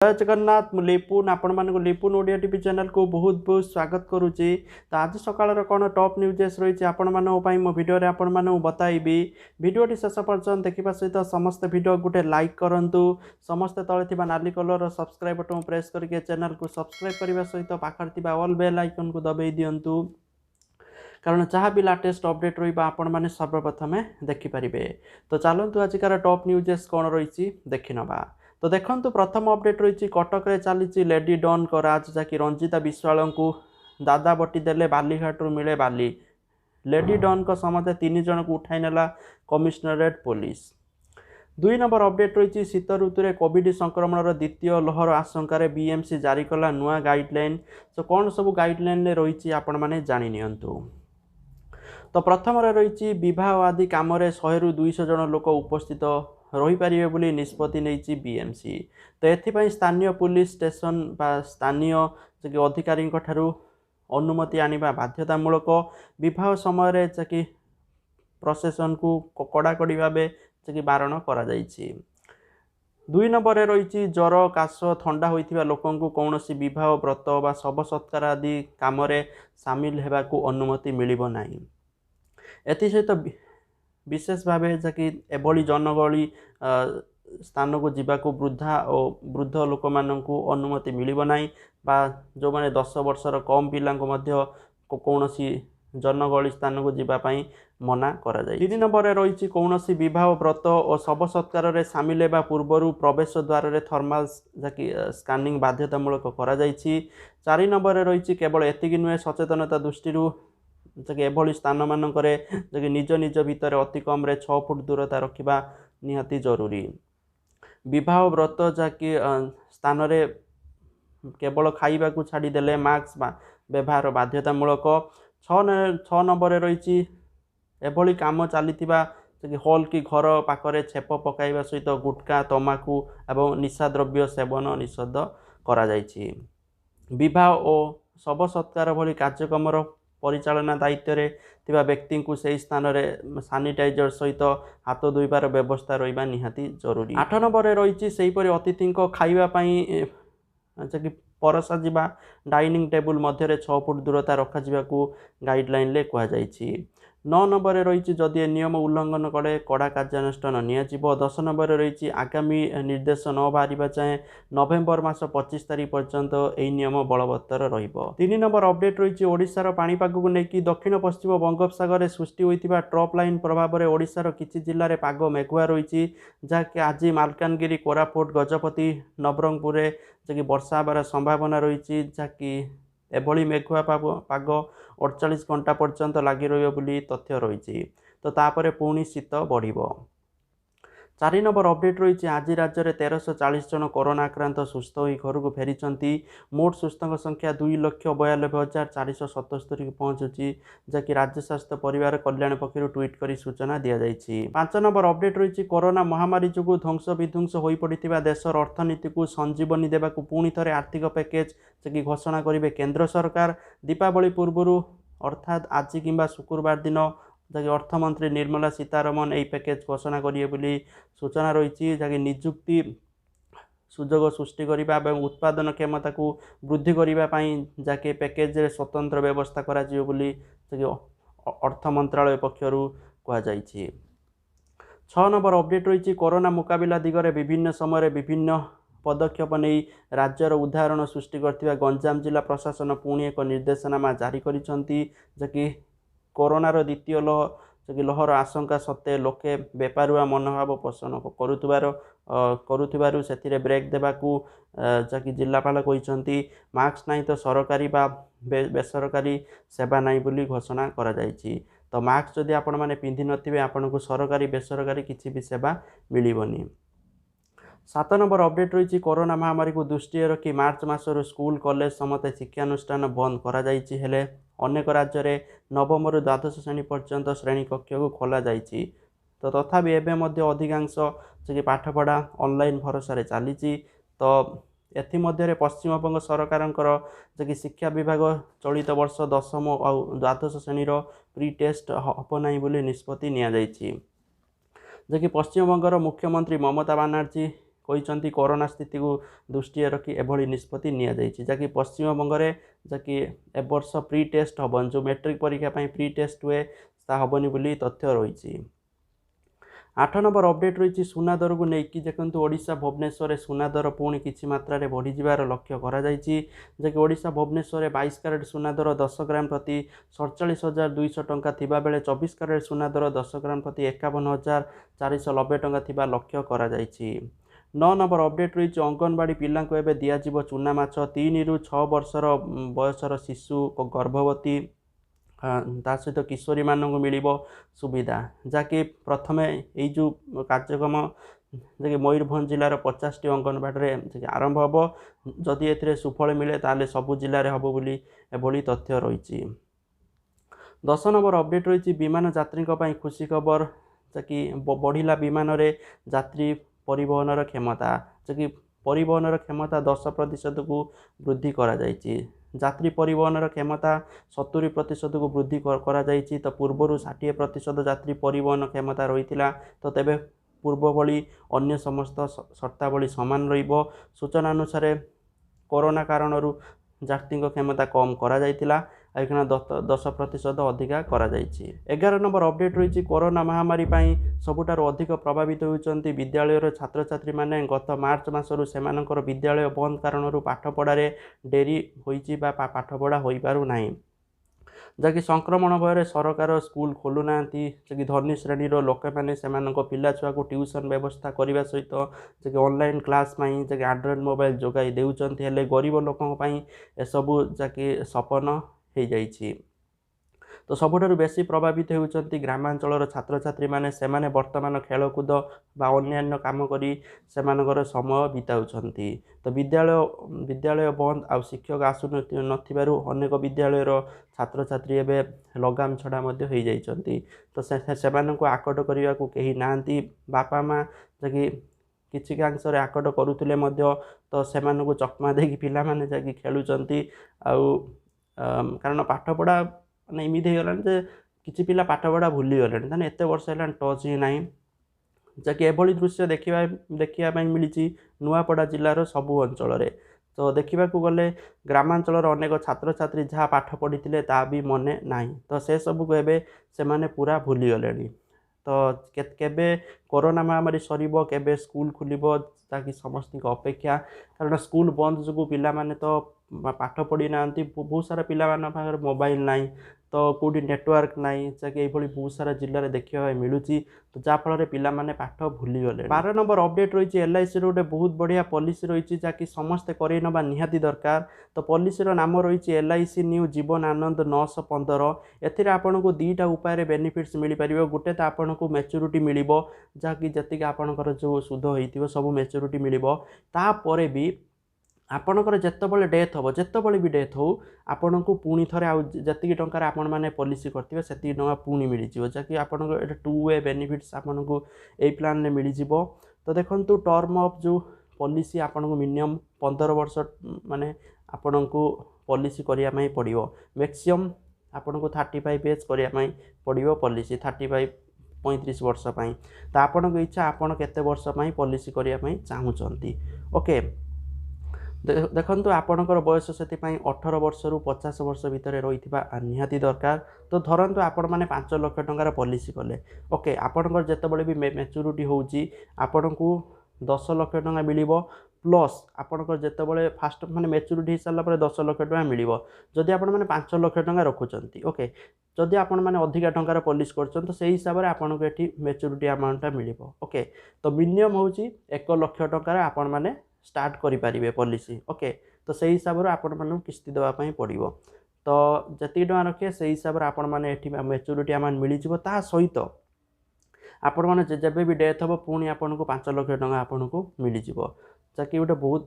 जय जगन्नाथ मु लिपुन आपण मानक लिपुन ओडिया टीवी चैनल को बहुत बहुत स्वागत करुच्ची। तो आज सकाळ कौन टॉप न्यूजेस रही आपण मो भिडियो आपण मानक बताइबी। भिडियोटी शेष पर्यंत देखा सहित समस्त भिडियो गोटे लाइक करूँ। समस्त तले नाली कलर सब्सक्राइब बटन प्रेस करके चैनल को सब्सक्राइब करने सहित पाखर ऑल बेल आइकन को दबाई दिंतु, कारण जहाँ भी लाटेस्ट अपडेट रही आपण मैंने सर्वप्रथमे देखिपारे। तो चलतु आजिकार टॉप न्यूजेस कौन रही देखि नवा। तो देखंतु प्रथम अपडेट रही कटक रे चली लेडी डॉन को राज, जहाँकि रंजिता विश्वाल को दादा बटी देले बालीघाट मिले बाली। लेडी डॉन को समते 3 जन को उठाई नेला कमिश्नरेट पुलिस। 2 नंबर अपडेट रही शीत ऋतु में कोविड संक्रमण द्वितीय लहर आशंकार बीएमसी जारी कला नुआ गाइडलाइन। तो कौन सब गाइडलाइन रही आपण माने जानि नियंतु। तो प्रथम रही विवाह आदि कम 100 ରୁ 200 जन लोक उपस्थित रही पारे बोली निष्पत्ति नहीं बीएमसी। तो एथिपाई स्थानीय पुलिस स्टेशन बा स्थानीय अधिकारी अनुमति आनिबा बाध्यतामूलक। विवाह समय कि प्रशासन को कड़ाकड़ी भाव बारण करा जायछि। 2 नंबर रही ज्वर काश थंडा होइथिबा लोकंकु कौनसी विवाह व्रत बा शव सत्कार आदि काम सामिल हेबाकु अनुमति मिलिबो नाही। एथि सहित विशेष भाव कि एभली जनगहली स्थान को जीवाकू वृद्धा और वृद्ध लोक मानू अनुमति मिलिबो नाही, बा जो माने 10 वर्षर कम पिला कौनसी जनगहली स्थान को जीवाई मना करा जाय। 3 नंबर रही कौनसी विवाह व्रत और शव सत्कार सामिल होगा पूर्वर प्रवेश द्वार रे थर्माल स्कानिंग बाध्यतामूलक करा जायछि। 4 नंबर रही केवल एतिक नुहे सचेतनता दृष्टि एभली स्थान मानक निज निज भितर अति कम 6 फुट दूरता रखा निहाती जरूरी। विवाह व्रत जहाँकि स्थान रे केवल खाइबा को छाड़देले मास्क व्यवहार बाध्यतामूलक। 6 नंबर रही एभली काम चली हॉल की घर पाखरे छेप पकाइबा सहित गुटखा तमाकू एवं निशा द्रव्य सेवन निषेध करा जायछि। विवाह और शव सत्कार भली कार्यक्रम परिचालना दायित्व रे व्यक्ति को सही स्थान रे सानिटाइजर सहित हाथ धोइबार व्यवस्था रहिबा निहाती जरूरी। 8 नंबर रही से अतिथि खाइबापी परसा जिबा डाइनिंग टेबुल मध्य 6 फुट दूरता रखा गाइडलाइन ले कहा जायछि। 9 नंबर रही जदि नियम उल्लंघन करे कड़ा कार्यानुष्ठान नियाजिबो। 10 नंबर रही आगामी निर्देश न बाहर जाए नवेम्बर मास 25 तारीख पर्यंत यह नियम बलवत्तर रहिबो। 3 नंबर अपडेट रही ओडिशार पाणीपाग को लेकिन दक्षिण पश्चिम बंगोपसागर सृष्टि होइतिबा ट्रप लाइन प्रभाव में ओडिशार किछि जिल्ला रे पाग मेघुआ रही, जहाँकि आज मालकानगिरी कोरापुट गजपति नवरंगपुर जहाँकि वर्षा हबार संभावना रही, जहाँकि एभली मेघुआ पाग 48 घंटा पर्यंत लगी रही तथ्य रही। तो तापर पुणी शीत बढ़िबो। 4 नंबर अपडेट रही आज राज्य में 1340 जन कोरोना आक्रांत सुस्थ होई घर को फेरी। मोट सुस्थों संख्या 2,92,477 पहुंची, जहाँकि राज्य स्वास्थ्य परिवार कल्याण पक्षर ट्वीट कर सूचना दी जायछि। 5 नंबर अपडेट रही कोरोना महामारी जो ध्वंस विध्वंस हो पड़ा देशर अर्थनीति को संजीवनी देवा पुणी थे आर्थिक पैकेज जि घोषणा करेंगे केंद्र सरकार। दीपावली पूर्व अर्थात आज कि शुक्रवार दिन जहाँकि अर्थमंत्री निर्मला सीतारमण यही पैकेज घोषणा करेंगे सूचना रही, जहाँकि निजुक्ति सुजोग सृष्टि करने और उत्पादन क्षमता को वृद्धि करने जहाँकि पैकेज रे स्वतंत्र व्यवस्था करा अर्थ मंत्रालय पक्षर कहुई। 6 नंबर अपडेट रही कोरोना मुकाबला दिगरे विभिन्न समय विभिन्न पदक्षेप नहीं राज्यर उदाहरण सृष्टि करथिबा गंजाम जिला प्रशासन पुणी एक निर्देशनामा जारी करिसंती, जहाँकि कोरोनार द्वितीय लहर आशंका सत्वे लोके बेपारुआ मनोभाव पोषण करुथिबारु सेथिरे ब्रेक देबाकू जहाँकि जिलापाल कहिसंती। मास्क नहीं तो सरकारी बा बेसरकारी सेवा नहीं बोली घोषणा करा जायछि। तो मास्क जदि आपण माने पिंधि नथिबे आपण को सरकारी बेसरकारी किसी भी सेवा मिलिबनी। 7 नंबर अपडेट रही कोरोना महामारी को दृष्टि रखी मार्च मासर स्कूल कॉलेज समस्त शिक्षानुष्ठान बंद करा जायछि, हेले अनेक राज्य में नवम रु द्वादश श्रेणी पर्यंत श्रेणी कक्ष को खोल जायछि। तो तथापि एवं अधिकांश जी पाठपढ़ा ऑनलाइन भरोसा चली। तो एथि पश्चिमबंग सरकार जी शिक्षा विभाग चलित वर्ष 10वीं और द्वादश श्रेणीर प्री टेस्ट हम ना बोली निष्पत्ति नि जायछि। जि पश्चिमबंगर मुख्यमंत्री ममता बनर्जी କହିଛନ୍ତି କୋରୋନା ସ୍ଥିତିକୁ ଦୃଷ୍ଟିରେ ରଖି ଏଭଳି ନିଷ୍ପତ୍ତି ନିଆଯାଇଛି, ଯାହାକି ପଶ୍ଚିମବଙ୍ଗରେ ଯାହାକି ଏ ବର୍ଷ ପ୍ରି ଟେଷ୍ଟ ହେବନି, ଯେଉଁ ମେଟ୍ରିକ୍ ପରୀକ୍ଷା ପାଇଁ ପ୍ରି ଟେଷ୍ଟ ହୁଏ ତାହା ହେବନି ବୋଲି ତଥ୍ୟ ରହିଛି। 8 ନମ୍ବର ଅପଡେଟ୍ ରହିଛି ସୁନା ଦରକୁ ନେଇକି। ଦେଖନ୍ତୁ ଓଡ଼ିଶା ଭୁବନେଶ୍ୱରରେ ସୁନା ଦର ପୁଣି କିଛି ମାତ୍ରାରେ ବଢ଼ିଯିବାର ଲକ୍ଷ୍ୟ କରାଯାଇଛି, ଯାହାକି ଓଡ଼ିଶା ଭୁବନେଶ୍ୱରରେ 22 କ୍ୟାରେଟ୍ ସୁନା ଦର 10 ଗ୍ରାମ ପ୍ରତି 47,200 ଟଙ୍କା ଥିବାବେଳେ 24 କ୍ୟାରେଟ୍ ସୁନା ଦର 10 ଗ୍ରାମ ପ୍ରତି 51,490 ଟଙ୍କା ଥିବା ଲକ୍ଷ୍ୟ କରାଯାଇଛି। 9 ନମ୍ବର ଅପଡେଟ୍ ରହିଛି ଅଙ୍ଗନବାଡ଼ି ପିଲାଙ୍କୁ ଏବେ ଦିଆଯିବ ଚୁନା ମାଛ। 3 ରୁ 6 ବର୍ଷର ବୟସର ଶିଶୁ ଓ ଗର୍ଭବତୀ ତା ସହିତ କିଶୋରୀମାନଙ୍କୁ ମିଳିବ ସୁବିଧା, ଯାହାକି ପ୍ରଥମେ ଏଇ ଯେଉଁ କାର୍ଯ୍ୟକ୍ରମ ଯାହାକି ମୟୂରଭଞ୍ଜ ଜିଲ୍ଲାର 50ଟି ଅଙ୍ଗନବାଡ଼ିରେ ଆରମ୍ଭ ହେବ। ଯଦି ଏଥିରେ ସୁଫଳ ମିଳେ ତାହେଲେ ସବୁ ଜିଲ୍ଲାରେ ହେବ ବୋଲି ଏଭଳି ତଥ୍ୟ ରହିଛି। 10 ନମ୍ବର ଅପଡେଟ୍ ରହିଛି ବିମାନ ଯାତ୍ରୀଙ୍କ ପାଇଁ ଖୁସି ଖବର, ଯାହାକି ବଢ଼ିଲା ବିମାନରେ ଯାତ୍ରୀ ପରିବହନର କ୍ଷମତା, ଯାହାକି ପରିବହନର କ୍ଷମତା 10%କୁ ବୃଦ୍ଧି କରାଯାଇଛି। ଯାତ୍ରୀ ପରିବହନର କ୍ଷମତା 70%କୁ ବୃଦ୍ଧି କରାଯାଇଛି। ତ ପୂର୍ବରୁ 60% ଯାତ୍ରୀ ପରିବହନ କ୍ଷମତା ରହିଥିଲା, ତ ତେବେ ପୂର୍ବ ଭଳି ଅନ୍ୟ ସମସ୍ତ ସର୍ତ୍ତାବଳୀ ସମାନ ରହିବ। ସୂଚନା ଅନୁସାରେ କରୋନା କାରଣରୁ ଯାତ୍ରୀଙ୍କ କ୍ଷମତା କମ୍ କରାଯାଇଥିଲା, ଏଇକ୍ଷିଣା 10% ଅଧିକା କରାଯାଇଛି। 11 ନମ୍ବର ଅପଡେଟ୍ ରହିଛି କରୋନା ମହାମାରୀ ପାଇଁ ସବୁଠାରୁ ଅଧିକ ପ୍ରଭାବିତ ହେଉଛନ୍ତି ବିଦ୍ୟାଳୟର ଛାତ୍ରଛାତ୍ରୀମାନେ। ଗତ ମାର୍ଚ୍ଚ ମାସରୁ ସେମାନଙ୍କର ବିଦ୍ୟାଳୟ ବନ୍ଦ କାରଣରୁ ପାଠପଢ଼ାରେ ଡେରି ହୋଇଛି ବା ପାଠପଢ଼ା ହୋଇପାରୁନାହିଁ, ଯାହାକି ସଂକ୍ରମଣ ଭୟରେ ସରକାର ସ୍କୁଲ ଖୋଲୁନାହାନ୍ତି। ଯାହାକି ଧନୀ ଶ୍ରେଣୀର ଲୋକମାନେ ସେମାନଙ୍କ ପିଲାଛୁଆକୁ ଟ୍ୟୁସନ୍ ବ୍ୟବସ୍ଥା କରିବା ସହିତ ଯାହାକି ଅନଲାଇନ୍ କ୍ଲାସ୍ ପାଇଁ ଯାହାକି ଆଣ୍ଡ୍ରଏଡ଼୍ ମୋବାଇଲ୍ ଯୋଗାଇ ଦେଉଛନ୍ତି, ହେଲେ ଗରିବ ଲୋକଙ୍କ ପାଇଁ ଏସବୁ ଯାହାକି ସପନ ହୋଇଯାଇଛି। ତ ସବୁଠାରୁ ବେଶୀ ପ୍ରଭାବିତ ହେଉଛନ୍ତି ଗ୍ରାମାଞ୍ଚଳର ଛାତ୍ରଛାତ୍ରୀମାନେ। ସେମାନେ ବର୍ତ୍ତମାନ ଖେଳକୁଦ ବା ଅନ୍ୟାନ୍ୟ କାମ କରି ସେମାନଙ୍କର ସମୟ ବିତାଉଛନ୍ତି। ତ ବିଦ୍ୟାଳୟ ବନ୍ଦ ଆଉ ଶିକ୍ଷକ ନଥିବାରୁ ଅନେକ ବିଦ୍ୟାଳୟର ଛାତ୍ରଛାତ୍ରୀ ଏବେ ଲଗାମ ଛଡ଼ା ମଧ୍ୟ ହୋଇଯାଇଛନ୍ତି। ତ ସେମାନଙ୍କୁ ଆକଟ କରିବାକୁ କେହି ନାହାନ୍ତି। ବାପା ମା' ଯାହାକି କିଛିକାଂଶରେ ଆକଟ କରୁଥିଲେ ମଧ୍ୟ ତ ସେମାନଙ୍କୁ ଚକମା ଦେଇକି ପିଲାମାନେ ଯାଇକି ଖେଳୁଛନ୍ତି। ଆଉ କାରଣ ପାଠପଢ଼ା ମାନେ ଏମିତି ହେଇଗଲାଣି ଯେ କିଛି ପିଲା ପାଠପଢ଼ା ଭୁଲିଗଲେଣି, ତାହେଲେ ଏତେ ବର୍ଷ ହେଲାଣି ଟଚ୍ ହିଁ ନାହିଁ, ଯାହାକି ଏଭଳି ଦୃଶ୍ୟ ଦେଖିବା ପାଇଁ ମିଳିଛି ନୂଆପଡ଼ା ଜିଲ୍ଲାର ସବୁ ଅଞ୍ଚଳରେ। ତ ଦେଖିବାକୁ ଗଲେ ଗ୍ରାମାଞ୍ଚଳର ଅନେକ ଛାତ୍ରଛାତ୍ରୀ ଯାହା ପାଠ ପଢ଼ିଥିଲେ ତାହା ବି ମନେ ନାହିଁ, ତ ସେସବୁକୁ ଏବେ ସେମାନେ ପୁରା ଭୁଲିଗଲେଣି। ତ କେବେ କରୋନା ମହାମାରୀ ସରିବ, କେବେ ସ୍କୁଲ ଖୋଲିବ, ତାକି ସମସ୍ତଙ୍କ ଅପେକ୍ଷା। କାରଣ ସ୍କୁଲ ବନ୍ଦ ଯୋଗୁଁ ପିଲାମାନେ ତ ପାଠ ପଢ଼ି ନାହାନ୍ତି। ବହୁତ ସାରା ପିଲାମାନଙ୍କ ପାଖରେ ମୋବାଇଲ ନାହିଁ, ତ କେଉଁଠି ନେଟୱାର୍କ ନାହିଁ, ଯାହାକି ଏଇଭଳି ବହୁତ ସାରା ଜିଲ୍ଲାରେ ଦେଖିବା ପାଇଁ ମିଳୁଛି। ତ ଯାହାଫଳରେ ପିଲାମାନେ ପାଠ ଭୁଲିଗଲେ। 12 ନମ୍ବର ଅପଡେଟ୍ ରହିଛି LICର ଗୋଟେ ବହୁତ ବଢ଼ିଆ ପଲିସି ରହିଛି, ଯାହାକି ସମସ୍ତେ କରେଇ ନେବା ନିହାତି ଦରକାର। ତ ପଲିସିର ନାମ ରହିଛି LIC ନ୍ୟୁ ଜୀବନ ଆନନ୍ଦ 915। ଏଥିରେ ଆପଣଙ୍କୁ ଦୁଇଟା ଉପାୟରେ ବେନିଫିଟ୍ସ ମିଳିପାରିବ। ଗୋଟେ ତ ଆପଣଙ୍କୁ ମ୍ୟାଚୁରିଟି ମିଳିବ, ଯାହାକି ଯେତିକି ଆପଣଙ୍କର ଯେଉଁ ସୁଧ ହେଇଥିବ ସବୁ ମ୍ୟାଚୁରିଟି ମିଳିବ। ତାପରେ ବି ଆପଣଙ୍କର ଯେତେବେଳେ ଡେଥ୍ ହେବ, ଯେତେବେଳେ ବି ଡେଥ୍ ହେଉ, ଆପଣଙ୍କୁ ପୁଣି ଥରେ ଆଉ ଯେତିକି ଟଙ୍କାରେ ଆପଣମାନେ ପଲିସି କରିଥିବେ ସେତିକି ଟଙ୍କା ପୁଣି ମିଳିଯିବ, ଯାହାକି ଆପଣଙ୍କ ଏଇଟା 2 ୱେ ବେନିଫିଟ୍ସ ଆପଣଙ୍କୁ ଏଇ ପ୍ଲାନ୍ରେ ମିଳିଯିବ। ତ ଦେଖନ୍ତୁ ଟର୍ମ ଅଫ୍ ଯେଉଁ ପଲିସି ଆପଣଙ୍କୁ ମିନିମମ୍ 15 ବର୍ଷ ମାନେ ଆପଣଙ୍କୁ ପଲିସି କରିବା ପାଇଁ ପଡ଼ିବ। ମ୍ୟାକ୍ସିମମ୍ ଆପଣଙ୍କୁ 35 ଏଜ୍ କରିବା ପାଇଁ ପଡ଼ିବ ପଲିସି, 35 ବର୍ଷ ପାଇଁ। ତ ଆପଣଙ୍କ ଇଚ୍ଛା ଆପଣ କେତେ ବର୍ଷ ପାଇଁ ପଲିସି କରିବା ପାଇଁ ଚାହୁଁଛନ୍ତି। ଓକେ, ଦେଖନ୍ତୁ ଆପଣଙ୍କର ବୟସ ସେଥିପାଇଁ 18 ବର୍ଷରୁ 50 ବର୍ଷ ଭିତରେ ରହିଥିବା ନିହାତି ଦରକାର। ତ ଧରନ୍ତୁ ଆପଣମାନେ 5 ଲକ୍ଷ ଟଙ୍କାର ପଲିସି କଲେ। ଓକେ, ଆପଣଙ୍କର ଯେତେବେଳେ ବି ମ୍ୟାଚୁରିଟି ହେଉଛି ଆପଣଙ୍କୁ 10 ଲକ୍ଷ ଟଙ୍କା ମିଳିବ, ପ୍ଲସ୍ ଆପଣଙ୍କର ଯେତେବେଳେ ଫାଷ୍ଟ ମାନେ ମ୍ୟାଚୁରିଟି ହେଇସାରିଲା ପରେ 10 ଲକ୍ଷ ଟଙ୍କା ମିଳିବ ଯଦି ଆପଣମାନେ 5 ଲକ୍ଷ ଟଙ୍କା ରଖୁଛନ୍ତି। ଓକେ, ଯଦି ଆପଣମାନେ ଅଧିକା ଟଙ୍କାର ପଲିସି କରୁଛନ୍ତି ତ ସେଇ ହିସାବରେ ଆପଣଙ୍କୁ ଏଠି ମ୍ୟାଚୁରିଟି ଆମାଉଣ୍ଟଟା ମିଳିବ। ଓକେ, ତ ମିନିମମ୍ ହେଉଛି 1 ଲକ୍ଷ ଟଙ୍କାରେ ଆପଣମାନେ ଷ୍ଟାର୍ଟ କରିପାରିବେ ପଲିସି। ଓକେ, ତ ସେଇ ହିସାବରେ ଆପଣମାନଙ୍କୁ କିସ୍ତି ଦେବା ପାଇଁ ପଡ଼ିବ। ତ ଯେତିକି ଟଙ୍କା ରଖିବେ ସେଇ ହିସାବରେ ଆପଣମାନେ ଏଠି ମ୍ୟାଚୁରିଟି ଆମାଉଣ୍ଟ ମିଳିଯିବ। ତା ସହିତ ଆପଣମାନେ ଯେବେ ବି ଡେଥ୍ ହେବ ପୁଣି ଆପଣଙ୍କୁ 5 ଲକ୍ଷ ଟଙ୍କା ଆପଣଙ୍କୁ ମିଳିଯିବ, ଯାହାକି ଗୋଟେ ବହୁତ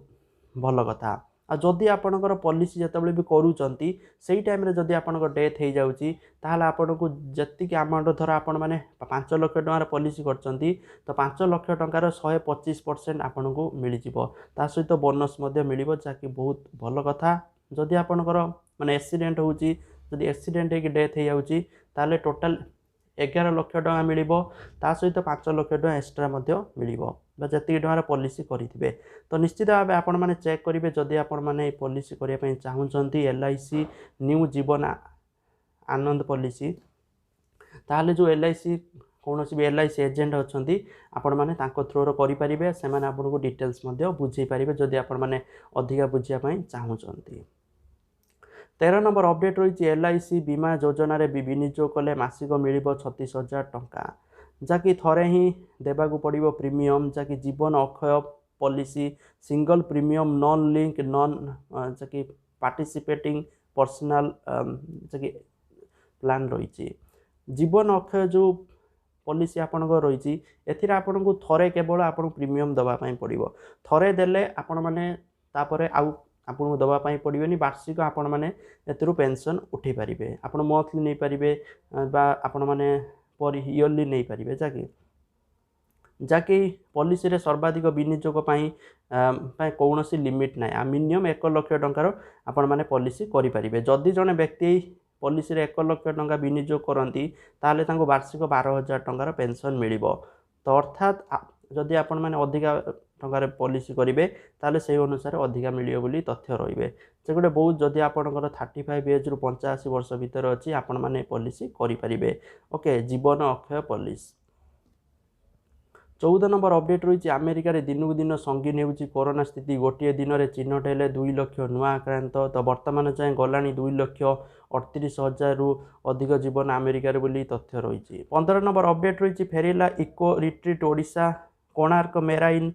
ଭଲ କଥା। ଆଉ ଯଦି ଆପଣଙ୍କର ପଲିସି ଯେତେବେଳେ ବି କରୁଛନ୍ତି ସେଇ ଟାଇମ୍ରେ ଯଦି ଆପଣଙ୍କ ଡେଥ୍ ହେଇଯାଉଛି ତାହେଲେ ଆପଣଙ୍କୁ ଯେତିକି ଆମାଉଣ୍ଟ, ଧର ଆପଣମାନେ 5 ଲକ୍ଷ ଟଙ୍କାର ପଲିସି କରିଛନ୍ତି ତ 5 ଲକ୍ଷ ଟଙ୍କାର 125% ଆପଣଙ୍କୁ ମିଳିଯିବ। ତା ସହିତ ବୋନସ୍ ମଧ୍ୟ ମିଳିବ, ଯାହାକି ବହୁତ ଭଲ କଥା। ଯଦି ଆପଣଙ୍କର ମାନେ ଆକ୍ସିଡେଣ୍ଟ ହେଉଛି, ଯଦି ଆକ୍ସିଡେଣ୍ଟ ହେଇକି ଡେଥ୍ ହେଇଯାଉଛି ତାହେଲେ ଟୋଟାଲ୍ 11 ଲକ୍ଷ ଟଙ୍କା ମିଳିବ, ତା ସହିତ 5 ଲକ୍ଷ ଟଙ୍କା ଏକ୍ସଟ୍ରା ମଧ୍ୟ ମିଳିବ, जेतिक टंकार पॉलिसी करेंगे तो निश्चित भाव आपण मैंने चेक करेंगे जदि आपण मैंने पॉलिसी करने चाहूँगी LIC new Jeevan Anand policy ताहले जो LIC कौन भी LIC एजेंट अच्छा आपण मैंने थ्रोर करेंगे से आपको डिटेल्स बुझे पारे जदि आपण मैंने अधिका बुझापी चाहूँगी 13 नंबर अपडेट रही LIC बीमा योजना विनियोग कले मासिक मिल 36,000 टंका जहाँकि थरे ही देवाक पड़ो प्रीमियम जहाँकि जीवन Akshay policy single premium non link non जहाँकि पार्टिसिपेटिंग पर्सनल जहाँकि प्लान रही जीवन अक्षय जो पॉलिसी आपणकर रही एथिरे आपको थरे केवल आपको प्रीमियम दवापाई पड़ो थरे देले आपण मैंने तापर आउ आपको दवापाई पड़ोनी वार्षिक आपण मैंने पेंशन उठे पारे आप मंथली नहीं पारे आपण मैंने पर इयरली नहीं पारे जहाँकि पॉलिसी रे सर्वाधिक विनियोग कौन लिमिट ना मिनिमम 1 लाख टंकार आपण मैंने पॉलिसी करें जदि जड़े व्यक्ति पॉलिसी रे 1 लाख टंका विनियोग करती ताले तांको वार्षिक 12,000 टंकार पेंशन मिल तो अर्थात जदि आपण मैंने अधिका टंकार पॉलिसी करेंगे ताले से अनुसार अधिका मिलियो बोली तथ्य रहिबे से गोटे बहुत जदि आपणकर 35 एज रु 85 वर्ष भितर अच्छी आपण मैंने पॉलिसी करें ओके जीवन अक्षय पॉलिसी 14 नंबर अपडेट रही अमेरिका रे दिनकू दिन संगीन होउची कोरोना स्थिति गोटे दिन में चिन्हट हेले 2 लाख नुआ आक्रांत तो वर्तमान जाए गलानी 2,38,000 रु अधिक जीवन अमेरिका रे बोली तथ्य रही 15 नंबर अपडेट रही फेरिला eco retreat Odisha Konark marine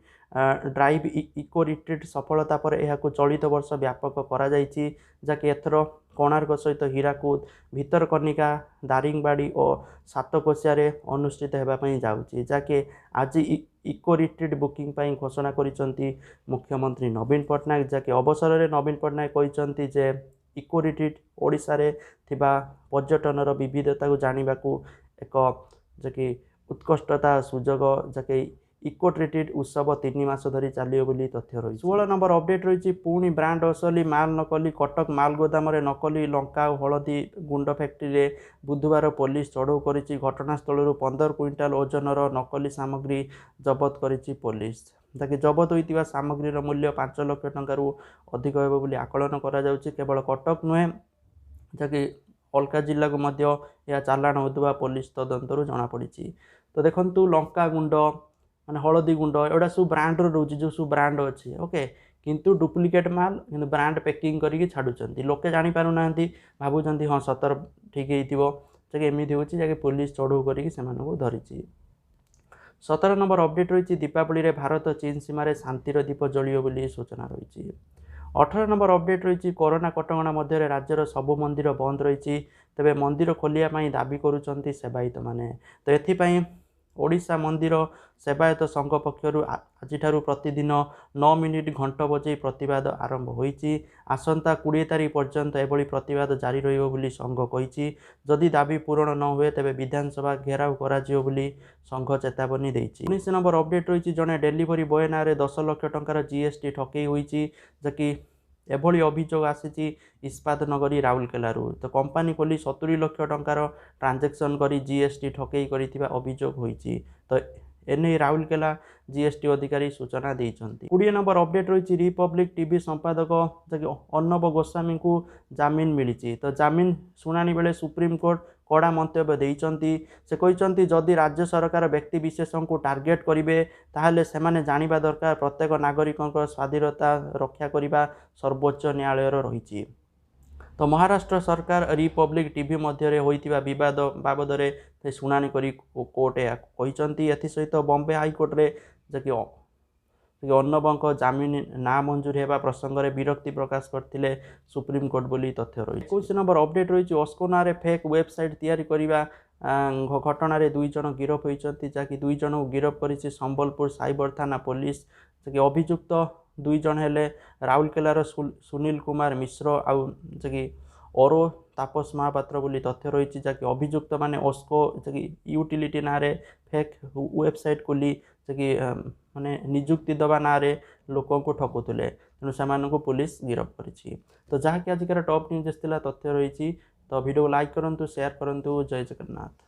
drive eco retreat सफलता पर यह चलित वर्ष व्यापक करा जायछि जहाँकि एथर कोणार्क सहित हीराकूद भितरकनिका दारिंगबाड़ी और सातकोशिया अनुष्ठित होगापी जाऊँगी जहाँकि आज इको रिट्रीट बुकिंग घोषणा करिसेंती मुख्यमंत्री नवीन पट्टनायक जहाँकि अवसर में नवीन पट्टनायक कहते जे इको रिट्रीट ओडिशा रे थिबा पर्यटनर विविधता को जानिबा को एक जहाँकि उत्कृष्टता सुजोग जहाँकि इको रिट्रीट उत्सव 3 मास धरी चलियो बोली तथ्य रही 16 नंबर अपडेट रही पुणी ब्रांड असली माल नकली कटक माल गोदाम नकली लंका और हलदी गुंड फैक्ट्री रे बुधवार पुलिस चढ़ऊ करिछि घटनास्थल 15 क्विंटाल ओजनर नकली सामग्री जबत करिछि पुलिस जहाँकि जबत होइतिबा सामग्री मूल्य 5 लाख टंका अधिक हेबो बोली आकलन करा जाउछि केवल कटक नुहे जहाँकि अलका जिला को मध्य या चालाण होता पुलिस तदंतर जना पड़ी तो देखु लंका गुंड माने हलदी गुंड एटा सब ब्रांड रोच जो सब ब्रांड अच्छी ओके किंतु डुप्लिकेट माल किंतु ब्रांड पैकिंग करके छाड़ुंट लोके जानी पारु ना भावुंट हाँ सतर ठीक है एमती हो पुलिस चढ़ऊ करके धरी 17 नंबर अपडेट रही दीपावली रे भारत चीन सीमार शांतिर दीप जलियो बोली सूचना रही 18 नंबर अपडेट रही कोरोना कटकणा मध्य राज्यर सबु मंदिर बंद रही तेबे मंदिर खोलिया दाबी करुँच सेवायत माने तो एथिपाई ओडिशा मंदिर सेवायत संघ पक्षर आज प्रतिदिन 9 मिनिट घंट बजे प्रतिवाद आरंभ होईची आसंता 20 तारीख पर्यंत एभली प्रतिवाद जारी रहिबो बोली संघ कहिची जदि दाबी पूरण न हुए तेबे विधानसभा घेराव कराजियो बोली संघ चेतावनी देइची 19 नंबर अपडेट रही जड़े डेलीवरी बॉय नारे 10 लाख टंकार जीएसटी ठकई होईची जकि एभली अभियोग आसी इस्पात नगरी राउरकेलू तो कंपानी खोली 70 लाख टंकार ट्रांजेक्शन करी जीएसटी ठकई करिथिबा अभियोग होईची तो एने राउरकेला जीएसटी अधिकारी सूचना देइछंती 20 नंबर अपडेट रही रिपब्लिक टीवी संपादक अर्णव गोस्वामी को जामिन मिली तो जामिन शुणाणी बेले सुप्रीमकोर्ट कड़ा मंतव्य देइछंती से कहते जदि राज्य सरकार व्यक्ति विशेष को टार्गेट करेंगे ताहले सेमाने जानिबा दरकार प्रत्येक नागरिकों स्वाधीनता रक्षा करने सर्वोच्च न्यायालय रही तो महाराष्ट्र सरकार रिपब्लिक टीवी मध्य होइतिबा विवाद बाबद में शुणाणी करी कोर्ट कहते एसत बॉम्बे हाईकोर्ट रे जकि अर्णव जामिन ना मंजूर होगा प्रसंग में विरक्ति प्रकाश करते सुप्रीमकोर्ट बोली तथ्य रही 21 नंबर अपडेट रही ऑस्को ना फेक वेबसाइट तैयारी करने घटना 2 जन गिरफ होती जहाँकि 2 जन को गिरफ कर संबलपुर साइबर थाना पुलिस जहाँकि अभियुक्त 2 जन हेले राउरकेलार सुनील कुमार मिश्र आउ जहाँकि औरो तापस महापात्र बोली तथ्य रही जहाँकि अभियुक्त माने ऑस्को जहाँकि यूटिलिटी ना फेक वेबसाइट खोली जहाँकि माने निजुक्ति दबा ना लोकों को ठकुले तेणु से पुलिस गिरफ करी तो जहाँकि आजिकार टॉप न्यूज तथ्य रही तो वीडियो लाइक करूँ शेयर करूँ जय जगन्नाथ।